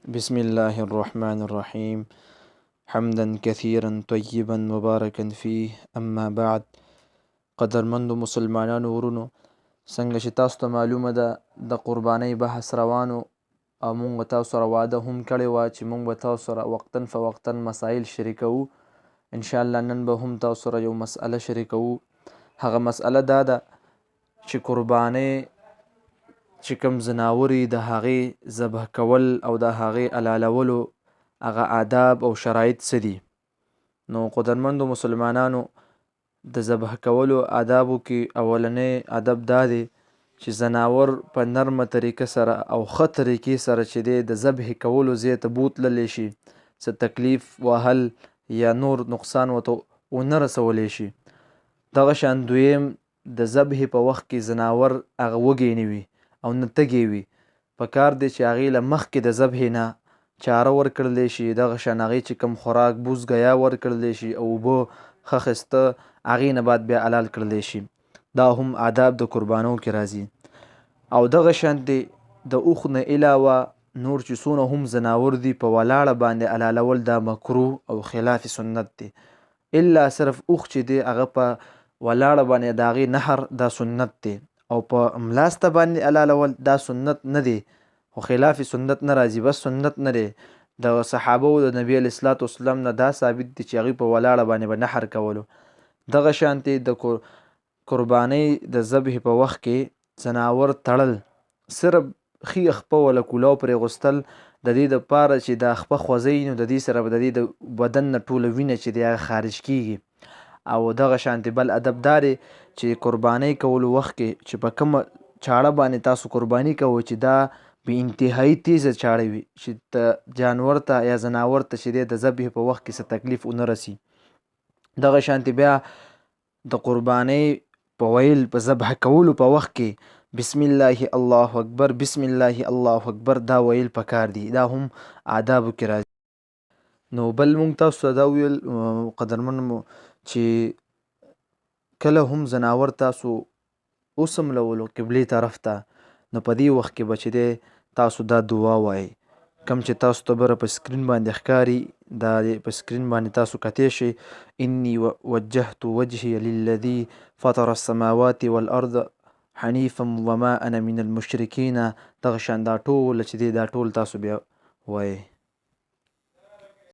بسم الله الرحمن الرحيم حمدا كثيرا طيبا مباركا فيه اما بعد. قدرمندو مسلمانانو ورونو، څنګه چې تاسو ته معلومه ده د قربانۍ بحث روانو او مونږ تاسو سره وعده هم کړې وه چې مونږ به تاسو سره وقتاً فوقتاً مسایل شریکوو. انشاءالله نن به هم تاسو سره یو مسئله شریکوو. هغه مسئله دا ده چې قربانۍ چې کوم ځناوري د هغې ذبح کول او د هغې حلالولو هغه آداب او شرایط څه دي. نو قدرمندو مسلمانانو، د ذبح کولو آدابو کې اولنی ادب دا دی چې ځناور په نرمه طریقه سره او ښه طریقې سره چې دی د ذبح کولو ځای ته بوتللی شي، څه تکلیف وهل یا نور نقصان ورته ونه رسولی شي. دغه شان دویم، د ذبح په وخت کې ځناور هغه وږی نه وي او نه تږی وي. پکار دی چې هغې له مخکې د ذبح نه چاره ورکړلی شي، دغه شان هغې چې کوم خوراک بوزګیا ورکړلی شي او اوبه ښه ښایسته هغې نه بعد بیا حلال کړلی شي. دا هم آداب د قربانو کې راځي. او دغه شانتې د اوښ نه علاوه نور چې څونه هم ځناور دي په ولاړه باندې حلالول دا مکروه او خلاف سنت دی. الا صرف اوښ چې دی هغه په ولاړه باندې د هغې نحر دا سنت دی، او په ملاسته باندې حلالول دا سنت نه دی، خو خلاف سنت نه راځي، بس سنت نه دی. د صحابو د نبي علیه الصلاة والسلام نه دا ثابت دی چې هغوی په ولاړه باندې به نحر کولو. دغه شانتې د قربانۍ د ذبح په وخت کې ځناور تړل، صرف ښي خپه وله کولاو پرې غوستل د دې دپاره چې دا خپه خوځوي، نو د دې سره به د دې د بدن نه ټوله وینه چې دی هغه خارج کیږي. او دغه شانتې بل ادب دا دی چې قربانۍ کولو وخت کې چې په کومه چاړه باندې تاسو قرباني کوئ چې دا بې انتهایي تیزه چاړه وي چې د جانور ته یا ځناور ته چې دی د ذبح په وخت کې څه تکلیف ونه رسي. دغه شانتې بیا د قربانۍ په ویل په ذبح کولو په وخت کې بسم الله الله اکبر بسم الله الله اکبر دا ویل پکار دي. دا هم آدابو کې راځي. نو بل مونږ تاسو ته دا ویل قدرمنو چې کله هم ځناور تاسو وسملولو قبلې طرف ته، نو په دې وخت کې به چې دی تاسو دا دعا وایئ، کم چې تاسو ته بره په سکرین باندې ښکاري، دا په سکرین باندې تاسو کتی شئ. انی وجهت وجهي للذي فطر السماوات والارض حنیفا وما انا من المشرکین. دغه شان دا ټول چې دی دا ټول تاسو بیا وایئ.